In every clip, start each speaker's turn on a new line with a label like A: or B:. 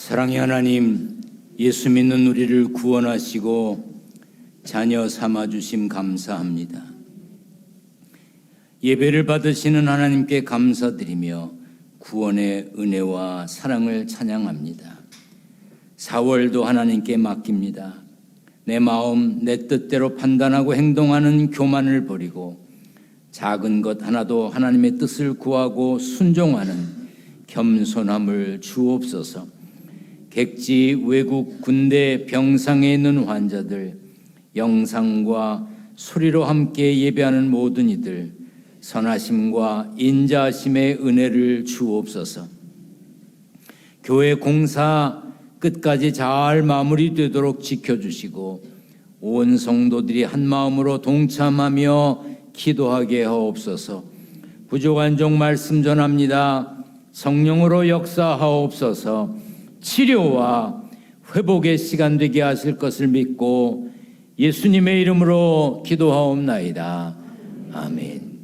A: 사랑의 하나님, 예수 믿는 우리를 구원하시고 자녀 삼아주심 감사합니다. 예배를 받으시는 하나님께 감사드리며 구원의 은혜와 사랑을 찬양합니다. 4월도 하나님께 맡깁니다. 내 마음, 내 뜻대로 판단하고 행동하는 교만을 버리고 작은 것 하나도 하나님의 뜻을 구하고 순종하는 겸손함을 주옵소서. 객지, 외국, 군대, 병상에 있는 환자들, 영상과 소리로 함께 예배하는 모든 이들, 선하심과 인자하심의 은혜를 주옵소서. 교회 공사 끝까지 잘 마무리되도록 지켜주시고 온 성도들이 한 마음으로 동참하며 기도하게 하옵소서. 부족한 종 말씀 전합니다. 성령으로 역사하옵소서. 치료와 회복의 시간 되게 하실 것을 믿고 예수님의 이름으로 기도하옵나이다. 아멘.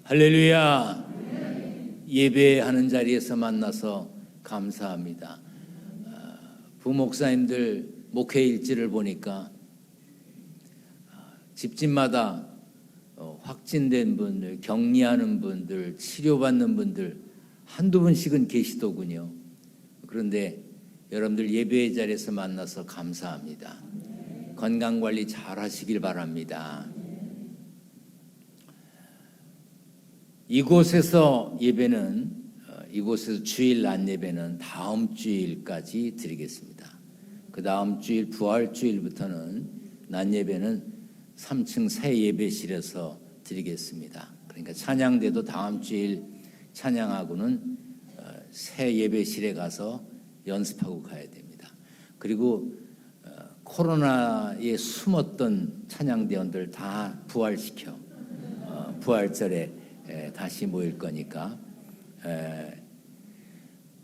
A: 할렐루야. 예배하는 자리에서 만나서 감사합니다. 부목사님들 목회 일지를 보니까 집집마다 확진된 분들, 격리하는 분들, 치료받는 분들 한두 분씩은 계시더군요. 그런데 여러분들 예배의 자리에서 만나서 감사합니다. 건강관리 잘 하시길 바랍니다. 이곳에서 주일 낮 예배는 다음 주일까지 드리겠습니다. 그 다음 주일 부활주일부터는 낮 예배는 3층 새 예배실에서 드리겠습니다. 그러니까 찬양대도 다음 주일 찬양하고는 새 예배실에 가서 연습하고 가야 됩니다. 그리고 코로나에 숨었던 찬양대원들 다 부활시켜 부활절에 다시 모일 거니까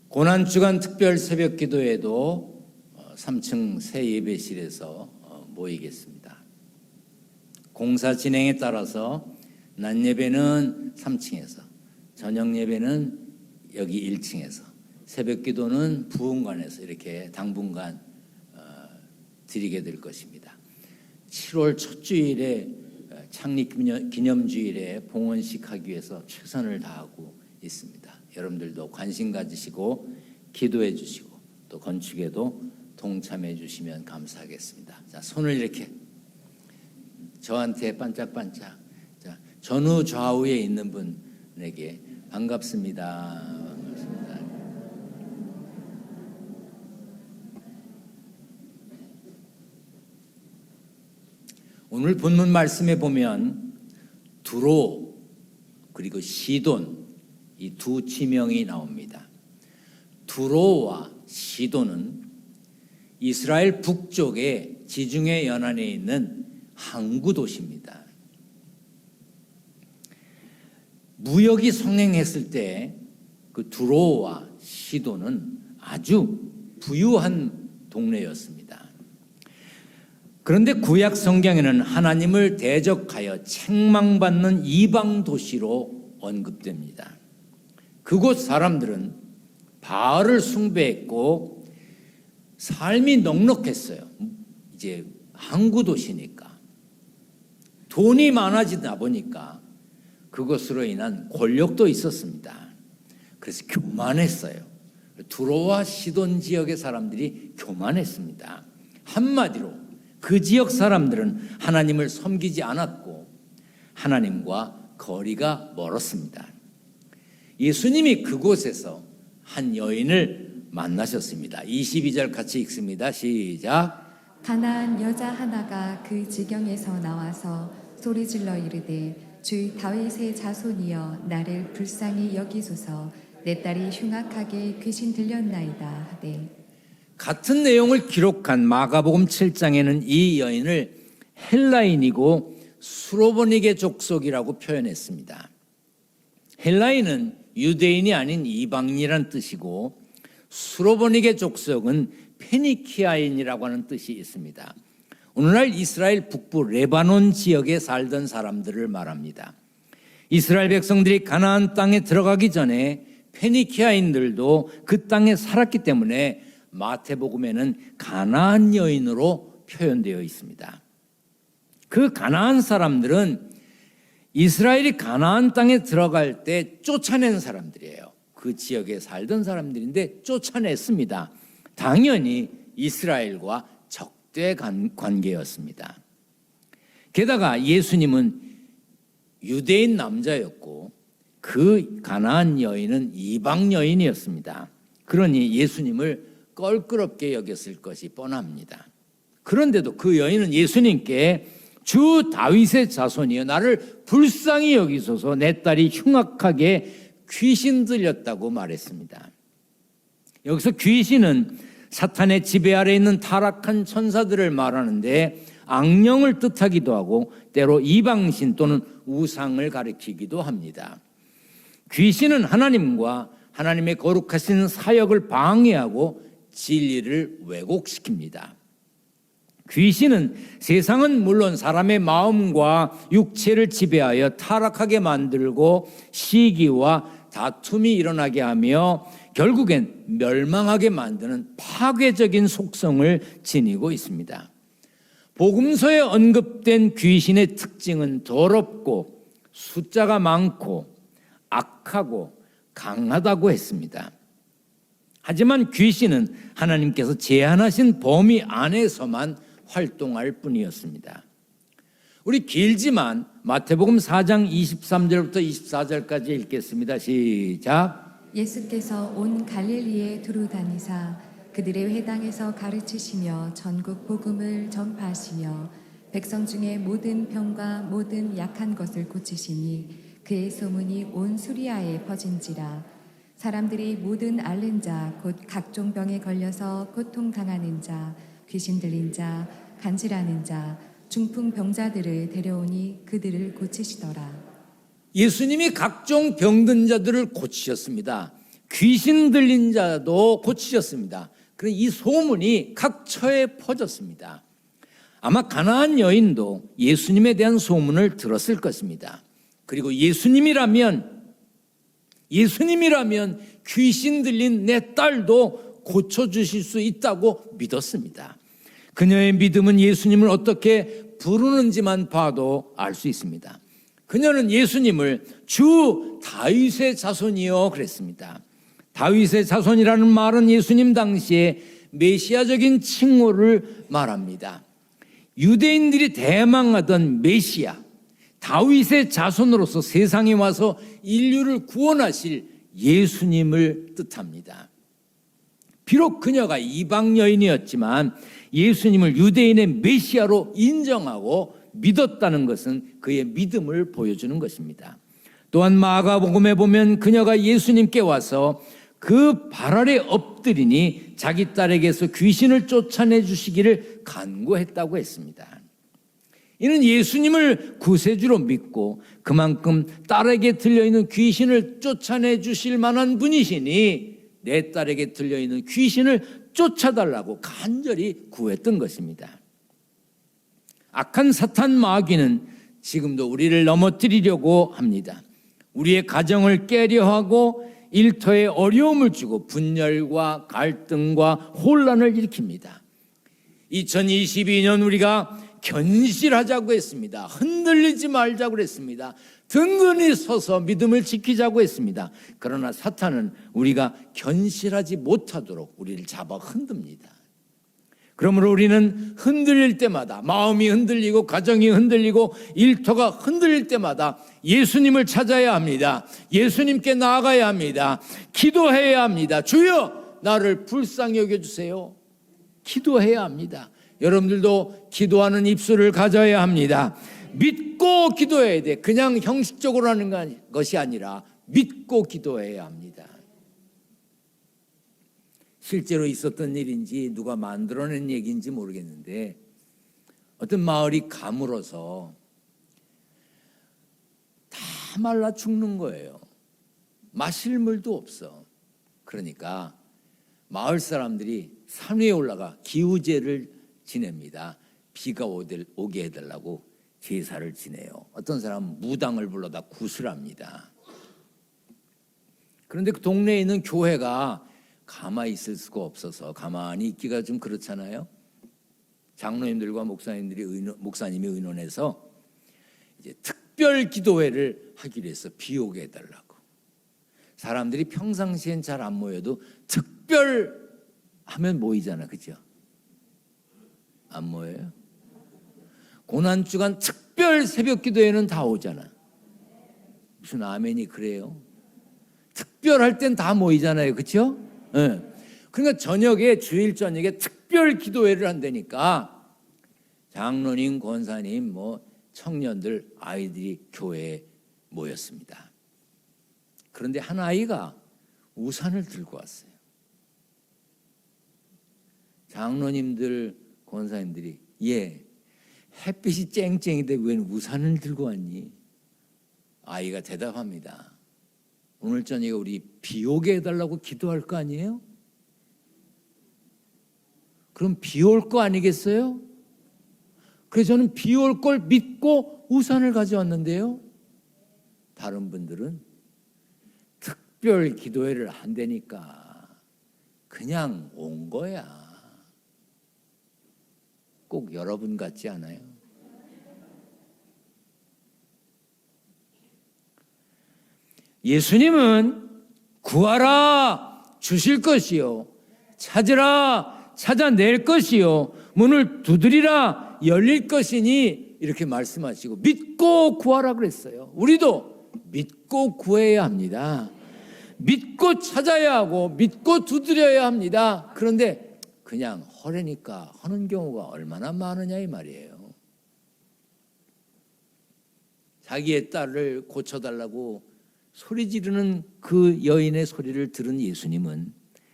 A: 고난주간 특별 새벽 기도에도 3층 새 예배실에서 모이겠습니다. 공사 진행에 따라서 낮 예배는 3층에서, 저녁 예배는 여기 1층에서, 새벽 기도는 부흥관에서 이렇게 당분간 드리게 될 것입니다. 7월 첫 주일에 창립기념주일에 봉헌식 하기 위해서 최선을 다하고 있습니다. 여러분들도 관심 가지시고 기도해 주시고 또 건축에도 동참해 주시면 감사하겠습니다. 자, 손을 이렇게 저한테 반짝반짝. 자, 전후 좌우에 있는 분에게 반갑습니다. 반갑습니다. 오늘 본문 말씀에 보면 두로 그리고 시돈 이 두 지명이 나옵니다. 두로와 시돈은 이스라엘 북쪽의 지중해 연안에 있는 항구 도시입니다. 무역이 성행했을 때 그 두로와 시돈은 아주 부유한 동네였습니다. 그런데 구약 성경에는 하나님을 대적하여 책망받는 이방 도시로 언급됩니다. 그곳 사람들은 바알을 숭배했고 삶이 넉넉했어요. 이제 항구 도시니까 돈이 많아지다 보니까 그것으로 인한 권력도 있었습니다. 그래서 교만했어요. 두로와 시돈 지역의 사람들이 교만했습니다. 한마디로 그 지역 사람들은 하나님을 섬기지 않았고 하나님과 거리가 멀었습니다. 예수님이 그곳에서 한 여인을 만나셨습니다. 22절 같이 읽습니다. 시작.
B: 가나안 여자 하나가 그 지경에서 나와서 소리질러 이르되 주 다윗의 자손이여 나를 불쌍히 여기소서 내 딸이 흉악하게 귀신 들렸나이다 하되.
A: 같은 내용을 기록한 마가복음 7장에는 이 여인을 헬라인이고 수로보니게 족속이라고 표현했습니다. 헬라인은 유대인이 아닌 이방인이란 뜻이고 수로보니게 족속은 페니키아인이라고 하는 뜻이 있습니다. 오늘날 이스라엘 북부 레바논 지역에 살던 사람들을 말합니다. 이스라엘 백성들이 가나안 땅에 들어가기 전에 페니키아인들도 그 땅에 살았기 때문에 마태복음에는 가나안 여인으로 표현되어 있습니다. 그 가나안 사람들은 이스라엘이 가나안 땅에 들어갈 때 쫓아낸 사람들이에요. 그 지역에 살던 사람들인데 쫓아냈습니다. 당연히 이스라엘과 적대 관계였습니다. 게다가 예수님은 유대인 남자였고 그 가나안 여인은 이방 여인이었습니다. 그러니 예수님을 껄끄럽게 여겼을 것이 뻔합니다. 그런데도 그 여인은 예수님께 주 다윗의 자손이여 나를 불쌍히 여기소서 내 딸이 흉악하게 귀신 들렸다고 말했습니다. 여기서 귀신은 사탄의 지배 아래 있는 타락한 천사들을 말하는데 악령을 뜻하기도 하고 때로 이방신 또는 우상을 가리키기도 합니다. 귀신은 하나님과 하나님의 거룩하신 사역을 방해하고 진리를 왜곡시킵니다. 귀신은 세상은 물론 사람의 마음과 육체를 지배하여 타락하게 만들고 시기와 다툼이 일어나게 하며 결국엔 멸망하게 만드는 파괴적인 속성을 지니고 있습니다. 복음서에 언급된 귀신의 특징은 더럽고 숫자가 많고 악하고 강하다고 했습니다. 하지만 귀신은 하나님께서 제한하신 범위 안에서만 활동할 뿐이었습니다. 우리 길지만 마태복음 4장 23절부터 24절까지 읽겠습니다. 시작.
B: 예수께서 온 갈릴리에 두루 다니사 그들의 회당에서 가르치시며 전국 복음을 전파하시며 백성 중에 모든 병과 모든 약한 것을 고치시니 그의 소문이 온 수리아에 퍼진지라. 사람들이 모든 앓는 자 곧 각종 병에 걸려서 고통당하는 자 귀신 들린 자 간질하는 자 중풍 병자들을 데려오니 그들을 고치시더라.
A: 예수님이 각종 병든 자들을 고치셨습니다. 귀신 들린 자도 고치셨습니다. 그래서 이 소문이 각처에 퍼졌습니다. 아마 가나안 여인도 예수님에 대한 소문을 들었을 것입니다. 그리고 예수님이라면 귀신 들린 내 딸도 고쳐주실 수 있다고 믿었습니다. 그녀의 믿음은 예수님을 어떻게 부르는지만 봐도 알 수 있습니다. 그녀는 예수님을 주 다윗의 자손이여 그랬습니다. 다윗의 자손이라는 말은 예수님 당시에 메시아적인 칭호를 말합니다. 유대인들이 대망하던 메시아, 다윗의 자손으로서 세상에 와서 인류를 구원하실 예수님을 뜻합니다. 비록 그녀가 이방 여인이었지만 예수님을 유대인의 메시아로 인정하고 믿었다는 것은 그의 믿음을 보여주는 것입니다. 또한 마가복음에 보면 그녀가 예수님께 와서 그 발 아래 엎드리니 자기 딸에게서 귀신을 쫓아내 주시기를 간구했다고 했습니다. 이는 예수님을 구세주로 믿고 그만큼 딸에게 들려있는 귀신을 쫓아내 주실 만한 분이시니 내 딸에게 들려있는 귀신을 쫓아달라고 간절히 구했던 것입니다. 악한 사탄 마귀는 지금도 우리를 넘어뜨리려고 합니다. 우리의 가정을 깨려 하고 일터에 어려움을 주고 분열과 갈등과 혼란을 일으킵니다. 2022년 우리가 견실하자고 했습니다. 흔들리지 말자고 했습니다. 든든히 서서 믿음을 지키자고 했습니다. 그러나 사탄은 우리가 견실하지 못하도록 우리를 잡아 흔듭니다. 그러므로 우리는 흔들릴 때마다 마음이 흔들리고 가정이 흔들리고 일터가 흔들릴 때마다 예수님을 찾아야 합니다. 예수님께 나아가야 합니다. 기도해야 합니다. 주여 나를 불쌍히 여겨주세요. 기도해야 합니다. 여러분들도 기도하는 입술을 가져야 합니다. 믿고 기도해야 돼. 그냥 형식적으로 하는 것이 아니라 믿고 기도해야 합니다. 실제로 있었던 일인지 누가 만들어낸 얘기인지 모르겠는데 어떤 마을이 가물어서 다 말라 죽는 거예요. 마실 물도 없어. 그러니까 마을 사람들이 산 위에 올라가 기우제를 지냅니다. 비가 오게 해달라고 제사를 지내요. 어떤 사람은 무당을 불러다 구슬합니다. 그런데 그 동네에 있는 교회가 가만히 있을 수가 없어서, 가만히 있기가 좀 그렇잖아요. 장로님들과 목사님이 의논해서 이제 특별 기도회를 하기로 해서 비 오게 해달라고. 사람들이 평상시엔 잘 안 모여도 특별 하면 모이잖아, 그죠? 안 모여요? 고난주간 특별 새벽 기도회는 다 오잖아. 무슨 아멘이 그래요? 특별할 땐 다 모이잖아요, 그렇죠? 네. 그러니까 저녁에, 주일 저녁에 특별 기도회를 한다니까 장로님, 권사님, 청년들, 아이들이 교회에 모였습니다. 그런데 한 아이가 우산을 들고 왔어요. 장로님들, 권사님들이 햇빛이 쨍쨍인데 웬 우산을 들고 왔니? 아이가 대답합니다. 오늘 저녁에 우리 비 오게 해달라고 기도할 거 아니에요? 그럼 비 올 거 아니겠어요? 그래서 저는 비 올 걸 믿고 우산을 가져왔는데요. 다른 분들은 특별 기도회를 한다니까 그냥 온 거야. 꼭 여러분 같지 않아요? 예수님은 구하라 주실 것이요, 찾으라 찾아낼 것이요, 문을 두드리라 열릴 것이니, 이렇게 말씀하시고 믿고 구하라 그랬어요. 우리도 믿고 구해야 합니다. 믿고 찾아야 하고 믿고 두드려야 합니다. 그런데 그냥 허례니까 하는 경우가 얼마나 많으냐 이 말이에요. 자기의 딸을 고쳐달라고 소리 지르는 그 여인의 소리를 들은 예수님은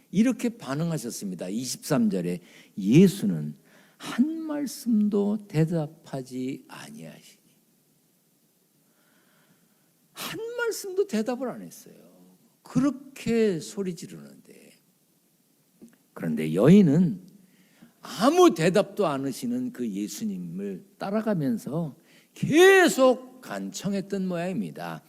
A: 이렇게 반응하셨습니다. 23절에 예수는 한 말씀도 대답하지 아니하시니. 한 말씀도 대답을 안 했어요. 그렇게 소리 지르는데. 그런데 여인은 아무 대답도 안 하시는 그 예수님을 따라가면서 계속 간청했던 모양입니다.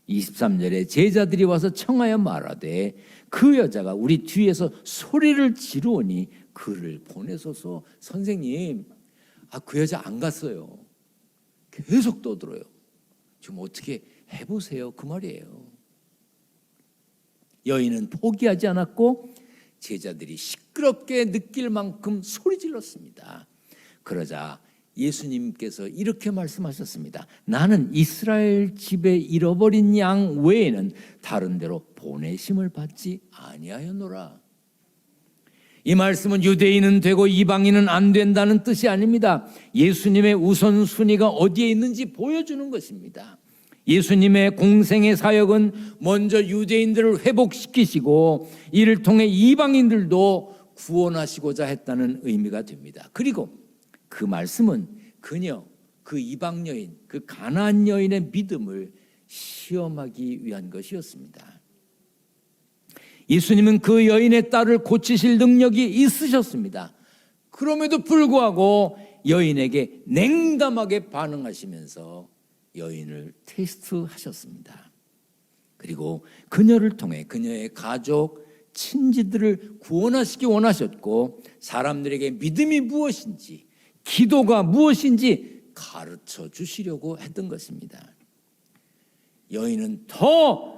A: 23절에 제자들이 와서 청하여 말하되 그 여자가 우리 뒤에서 소리를 지르오니 그를 보내소서. 선생님, 그 여자 안 갔어요. 계속 떠들어요. 지금 어떻게 해보세요, 그 말이에요. 여인은 포기하지 않았고 제자들이 시끄럽게 느낄 만큼 소리 질렀습니다. 그러자 예수님께서 이렇게 말씀하셨습니다. 나는 이스라엘 집에 잃어버린 양 외에는 다른 데로 보내심을 받지 아니하였노라. 이 말씀은 유대인은 되고 이방인은 안 된다는 뜻이 아닙니다. 예수님의 우선순위가 어디에 있는지 보여주는 것입니다. 예수님의 공생의 사역은 먼저 유대인들을 회복시키시고 이를 통해 이방인들도 구원하시고자 했다는 의미가 됩니다. 그리고 그 말씀은 그 이방 여인, 그 가나안 여인의 믿음을 시험하기 위한 것이었습니다. 예수님은 그 여인의 딸을 고치실 능력이 있으셨습니다. 그럼에도 불구하고 여인에게 냉담하게 반응하시면서 여인을 테스트하셨습니다. 그리고 그녀를 통해 그녀의 가족, 친지들을 구원하시기 원하셨고 사람들에게 믿음이 무엇인지, 기도가 무엇인지 가르쳐 주시려고 했던 것입니다. 여인은 더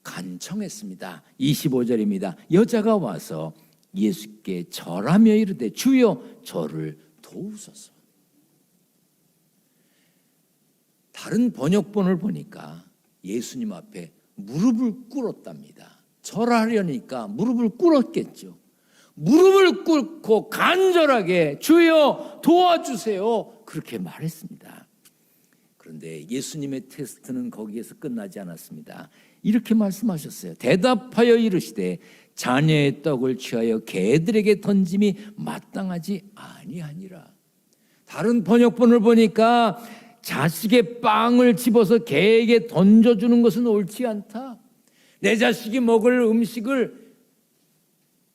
A: 간청했습니다. 25절입니다. 여자가 와서 예수께 절하며 이르되 주여 저를 도우소서. 다른 번역본을 보니까 예수님 앞에 무릎을 꿇었답니다. 절하려니까 무릎을 꿇었겠죠. 무릎을 꿇고 간절하게 주여 도와주세요, 그렇게 말했습니다. 그런데 예수님의 테스트는 거기에서 끝나지 않았습니다. 이렇게 말씀하셨어요. 대답하여 이르시되 자녀의 떡을 취하여 개들에게 던짐이 마땅하지 아니하니라. 다른 번역본을 보니까 자식의 빵을 집어서 개에게 던져주는 것은 옳지 않다. 내 자식이 먹을 음식을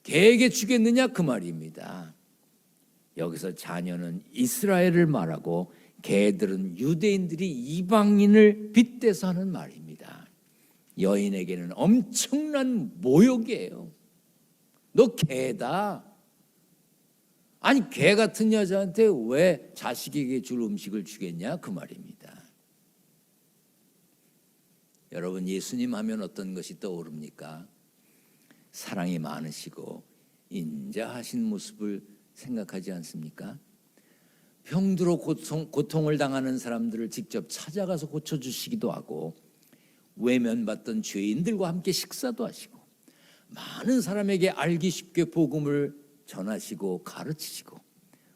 A: 개에게 주겠느냐 그 말입니다. 여기서 자녀는 이스라엘을 말하고 개들은 유대인들이 이방인을 빗대서 하는 말입니다. 여인에게는 엄청난 모욕이에요. 너 개다. 아니 개 같은 여자한테 왜 자식에게 줄 음식을 주겠냐 그 말입니다. 여러분 예수님 하면 어떤 것이 떠오릅니까? 사랑이 많으시고 인자하신 모습을 생각하지 않습니까? 병들어 고통을 당하는 사람들을 직접 찾아가서 고쳐주시기도 하고 외면받던 죄인들과 함께 식사도 하시고 많은 사람에게 알기 쉽게 복음을 전하시고 가르치시고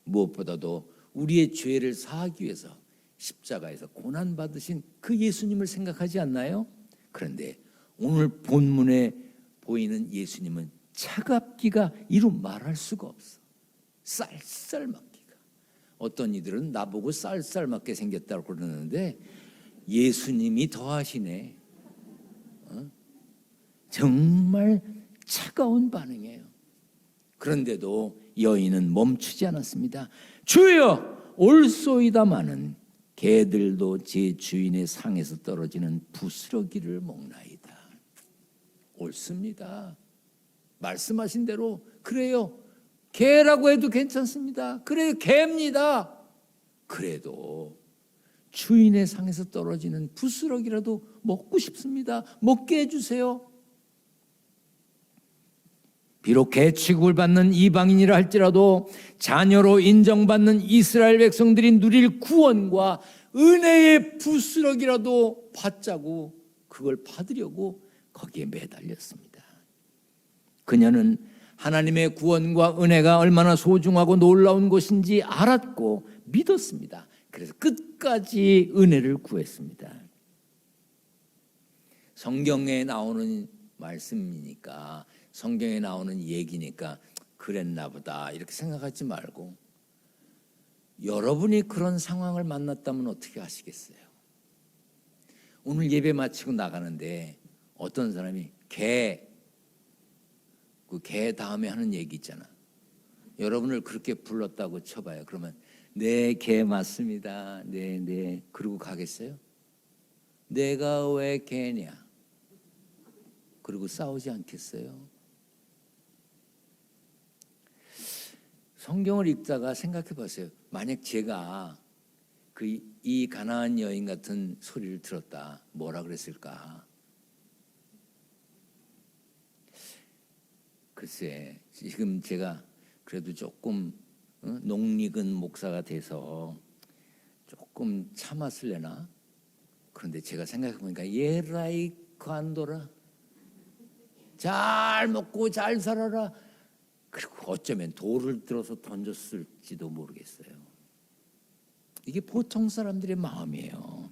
A: 무엇보다도 우리의 죄를 사하기 위해서 십자가에서 고난받으신 그 예수님을 생각하지 않나요? 그런데 오늘 본문에 보이는 예수님은 차갑기가 이루 말할 수가 없어. 쌀쌀맞기가. 어떤 이들은 나보고 쌀쌀맞게 생겼다고 그러는데 예수님이 더하시네. 정말 차가운 반응이에요. 그런데도 여인은 멈추지 않았습니다. 주여 올소이다마는 개들도 제 주인의 상에서 떨어지는 부스러기를 먹나이다. 옳습니다. 말씀하신 대로 그래요. 개라고 해도 괜찮습니다. 그래요, 개입니다. 그래도 주인의 상에서 떨어지는 부스러기라도 먹고 싶습니다. 먹게 해주세요. 비록 개취급을 받는 이방인이라 할지라도 자녀로 인정받는 이스라엘 백성들이 누릴 구원과 은혜의 부스러기라도 받자고 그걸 받으려고 거기에 매달렸습니다. 그녀는 하나님의 구원과 은혜가 얼마나 소중하고 놀라운 것인지 알았고 믿었습니다. 그래서 끝까지 은혜를 구했습니다. 성경에 나오는 말씀이니까, 성경에 나오는 얘기니까 그랬나 보다 이렇게 생각하지 말고 여러분이 그런 상황을 만났다면 어떻게 하시겠어요? 오늘 예배 마치고 나가는데 어떤 사람이 그 개 다음에 하는 얘기 있잖아. 여러분을 그렇게 불렀다고 쳐봐요. 그러면 네, 개 맞습니다. 네. 그러고 가겠어요? 내가 왜 개냐? 그리고 싸우지 않겠어요? 성경을 읽다가 생각해 보세요. 만약 제가 이 가나안 여인 같은 소리를 들었다. 뭐라 그랬을까? 글쎄, 지금 제가 그래도 조금 농익은 목사가 돼서 조금 참았을래나? 그런데 제가 생각해 보니까 예라이 관도라, 잘 먹고 잘 살아라. 그리고 어쩌면 돌을 들어서 던졌을지도 모르겠어요. 이게 보통 사람들의 마음이에요.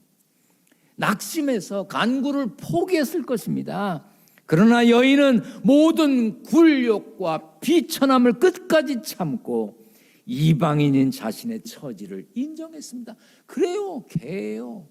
A: 낙심해서 간구를 포기했을 것입니다. 그러나 여인은 모든 굴욕과 비천함을 끝까지 참고 이방인인 자신의 처지를 인정했습니다. 그래요, 개예요.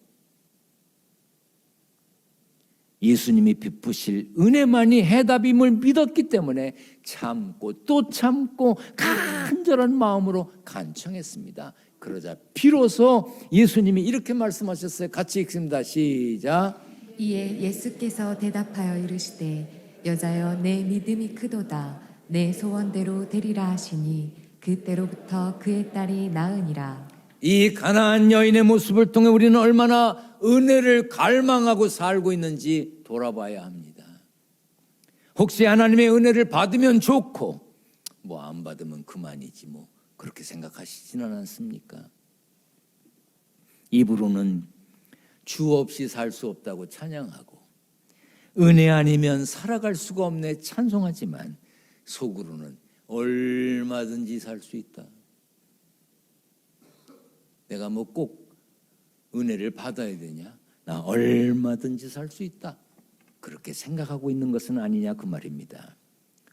A: 예수님이 베푸실 은혜만이 해답임을 믿었기 때문에 참고 또 참고 간절한 마음으로 간청했습니다. 그러자 비로소 예수님이 이렇게 말씀하셨어요. 같이 읽습니다. 시작.
B: 이에 예수께서 대답하여 이르시되 여자여 내 믿음이 크도다. 내 소원대로 되리라 하시니 그때로부터 그의 딸이 나으니라.
A: 이 가나안 여인의 모습을 통해 우리는 얼마나 은혜를 갈망하고 살고 있는지 돌아봐야 합니다. 혹시 하나님의 은혜를 받으면 좋고 뭐 안 받으면 그만이지 뭐 그렇게 생각하시지는 않습니까? 입으로는 주 없이 살 수 없다고 찬양하고 은혜 아니면 살아갈 수가 없네 찬송하지만 속으로는 얼마든지 살 수 있다. 내가 뭐 꼭 은혜를 받아야 되냐? 나 얼마든지 살 수 있다. 그렇게 생각하고 있는 것은 아니냐 그 말입니다.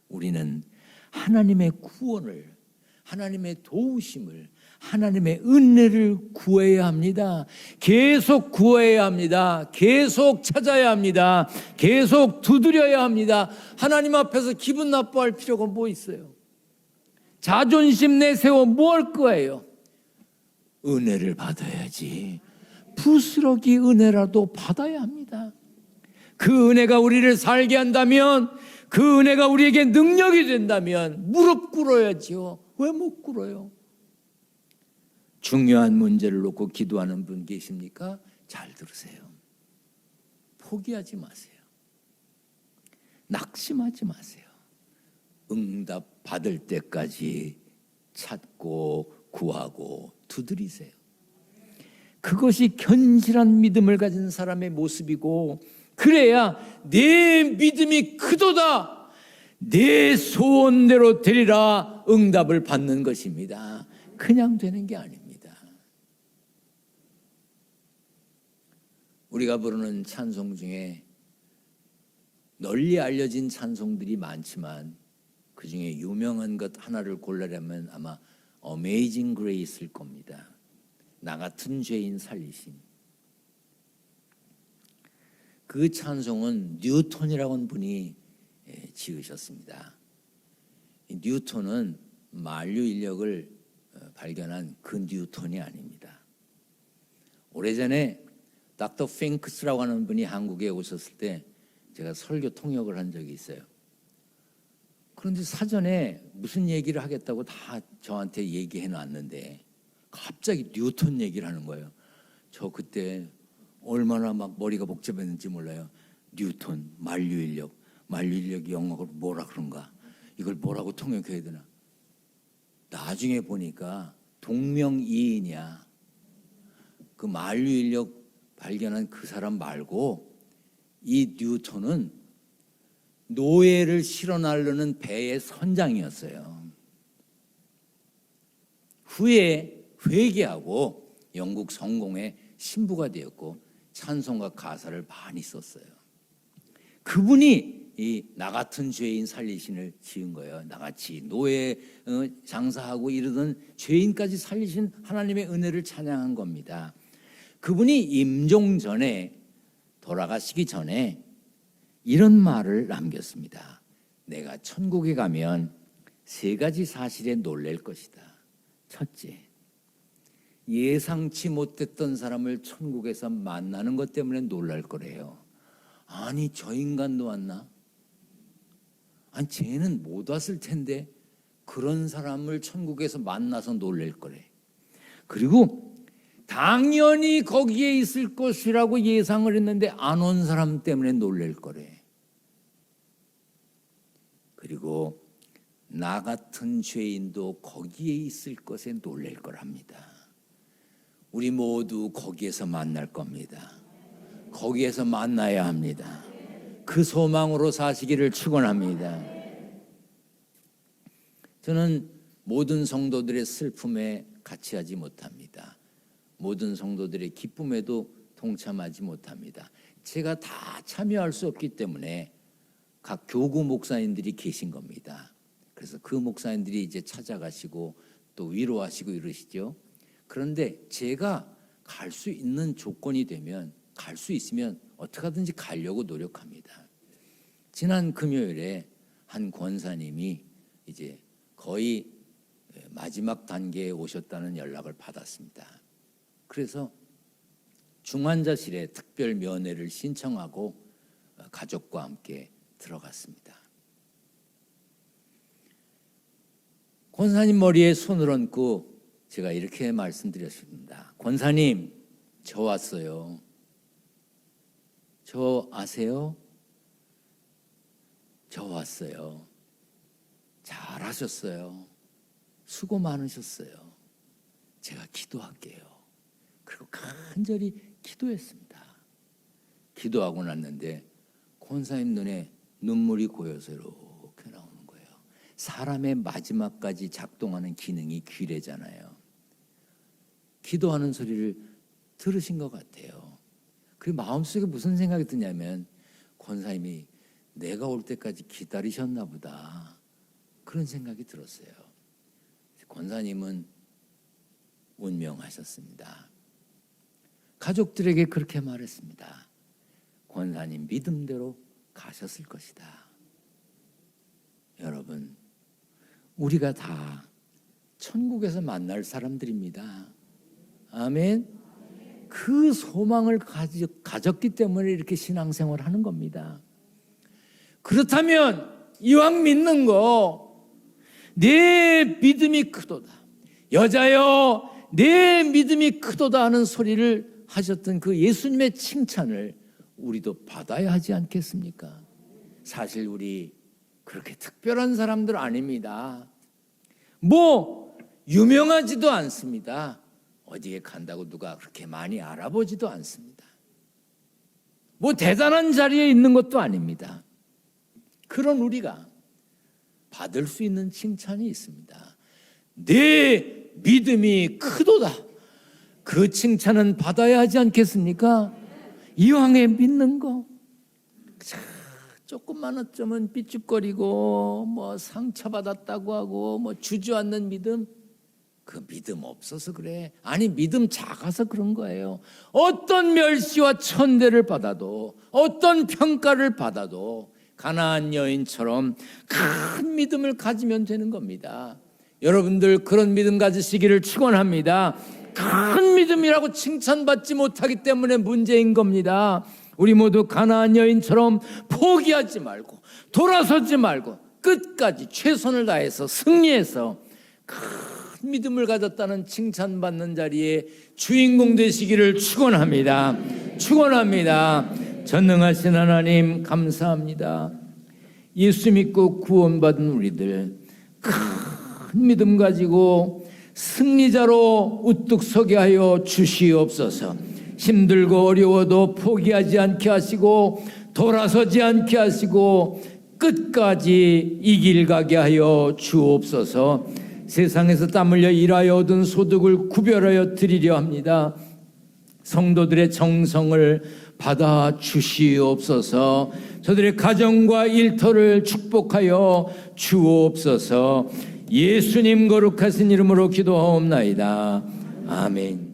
A: 우리는 하나님의 구원을, 하나님의 도우심을, 하나님의 은혜를 구해야 합니다. 계속 구해야 합니다. 계속 찾아야 합니다. 계속 두드려야 합니다. 하나님 앞에서 기분 나빠할 필요가 뭐 있어요? 자존심 내세워 뭐 할 거예요? 은혜를 받아야지. 부스러기 은혜라도 받아야 합니다. 그 은혜가 우리를 살게 한다면, 그 은혜가 우리에게 능력이 된다면 무릎 꿇어야지요. 왜 못 꿇어요? 중요한 문제를 놓고 기도하는 분 계십니까? 잘 들으세요. 포기하지 마세요. 낙심하지 마세요. 응답 받을 때까지 찾고 구하고 두드리세요. 그것이 견실한 믿음을 가진 사람의 모습이고, 그래야 내 믿음이 크도다, 내 소원대로 되리라 응답을 받는 것입니다. 그냥 되는 게 아닙니다. 우리가 부르는 찬송 중에 널리 알려진 찬송들이 많지만 그 중에 유명한 것 하나를 고르려면 아마 Amazing Grace일 겁니다. 나 같은 죄인 살리심. 그 찬송은 뉴턴이라고 하는 분이 지으셨습니다. 뉴턴은 만류 인력을 발견한 그 뉴턴이 아닙니다. 오래전에 닥터 핑크스라고 하는 분이 한국에 오셨을 때 제가 설교 통역을 한 적이 있어요. 그런데 사전에 무슨 얘기를 하겠다고 다 저한테 얘기해 놨는데 갑자기 뉴턴 얘기를 하는 거예요. 저 그때 얼마나 막 머리가 복잡했는지 몰라요. 뉴턴, 만류인력, 만류인력이 영어로 뭐라 그런가? 이걸 뭐라고 통역해야 되나? 나중에 보니까 동명이인이야. 그 만류인력 발견한 그 사람 말고 이 뉴턴은 노예를 실어 나르는 배의 선장이었어요. 후에 회개하고 영국 성공의 신부가 되었고 찬송가 가사를 많이 썼어요. 그분이 이 나 같은 죄인 살리신을 지은 거예요. 나같이 노예 장사하고 이러던 죄인까지 살리신 하나님의 은혜를 찬양한 겁니다. 그분이 임종 전에, 돌아가시기 전에 이런 말을 남겼습니다. 내가 천국에 가면 세 가지 사실에 놀랄 것이다. 첫째, 예상치 못했던 사람을 천국에서 만나는 것 때문에 놀랄 거래요. 아니, 저 인간도 왔나? 아니, 쟤는 못 왔을 텐데 그런 사람을 천국에서 만나서 놀랄 거래. 그리고 당연히 거기에 있을 것이라고 예상을 했는데 안 온 사람 때문에 놀랄 거래. 그리고 나 같은 죄인도 거기에 있을 것에 놀랄 거랍니다. 우리 모두 거기에서 만날 겁니다. 거기에서 만나야 합니다. 그 소망으로 사시기를 축원합니다. 저는 모든 성도들의 슬픔에 같이 하지 못합니다. 모든 성도들의 기쁨에도 동참하지 못합니다. 제가 다 참여할 수 없기 때문에 각 교구 목사님들이 계신 겁니다. 그래서 그 목사님들이 이제 찾아가시고 또 위로하시고 이러시죠. 그런데 제가 갈 수 있는 조건이 되면, 갈 수 있으면 어떻게 하든지 가려고 노력합니다. 지난 금요일에 한 권사님이 이제 거의 마지막 단계에 오셨다는 연락을 받았습니다. 그래서 중환자실에 특별 면회를 신청하고 가족과 함께 들어갔습니다. 권사님 머리에 손을 얹고 제가 이렇게 말씀드렸습니다. 권사님, 저 왔어요. 저 아세요? 저 왔어요. 잘하셨어요. 수고 많으셨어요. 제가 기도할게요. 그리고 간절히 기도했습니다. 기도하고 났는데 권사님 눈에 눈물이 고여서 이렇게 나오는 거예요. 사람의 마지막까지 작동하는 기능이 귀래잖아요. 기도하는 소리를 들으신 것 같아요. 그 마음속에 무슨 생각이 드냐면 권사님이 내가 올 때까지 기다리셨나 보다, 그런 생각이 들었어요. 권사님은 운명하셨습니다. 가족들에게 그렇게 말했습니다. 권사님 믿음대로 가셨을 것이다. 여러분, 우리가 다 천국에서 만날 사람들입니다. 아멘. 그 소망을 가졌기 때문에 이렇게 신앙생활을 하는 겁니다. 그렇다면 이왕 믿는 거, 내 믿음이 크도다, 여자여 내 믿음이 크도다 하는 소리를 하셨던 그 예수님의 칭찬을 우리도 받아야 하지 않겠습니까? 사실 우리 그렇게 특별한 사람들 아닙니다. 뭐 유명하지도 않습니다. 어디에 간다고 누가 그렇게 많이 알아보지도 않습니다. 뭐 대단한 자리에 있는 것도 아닙니다. 그런 우리가 받을 수 있는 칭찬이 있습니다. 내 믿음이 크도다. 그 칭찬은 받아야 하지 않겠습니까? 이왕에 믿는 거, 조금만 어쩌면 삐죽거리고 뭐 상처받았다고 하고 뭐 주저앉는 믿음, 그 믿음 없어서 그래. 아니 믿음 작아서 그런 거예요. 어떤 멸시와 천대를 받아도, 어떤 평가를 받아도 가나안 여인처럼 큰 믿음을 가지면 되는 겁니다. 여러분들 그런 믿음 가지시기를 축원합니다. 큰 믿음이라고 칭찬받지 못하기 때문에 문제인 겁니다. 우리 모두 가나안 여인처럼 포기하지 말고 돌아서지 말고 끝까지 최선을 다해서 승리해서 큰 믿음을 가졌다는 칭찬받는 자리에 주인공 되시기를 축원합니다. 축원합니다. 전능하신 하나님 감사합니다. 예수 믿고 구원받은 우리들 큰 믿음 가지고 승리자로 우뚝 서게 하여 주시옵소서. 힘들고 어려워도 포기하지 않게 하시고 돌아서지 않게 하시고 끝까지 이 길 가게 하여 주옵소서. 세상에서 땀 흘려 일하여 얻은 소득을 구별하여 드리려 합니다. 성도들의 정성을 받아 주시옵소서. 저들의 가정과 일터를 축복하여 주옵소서. 예수님 거룩하신 이름으로 기도하옵나이다. 아멘.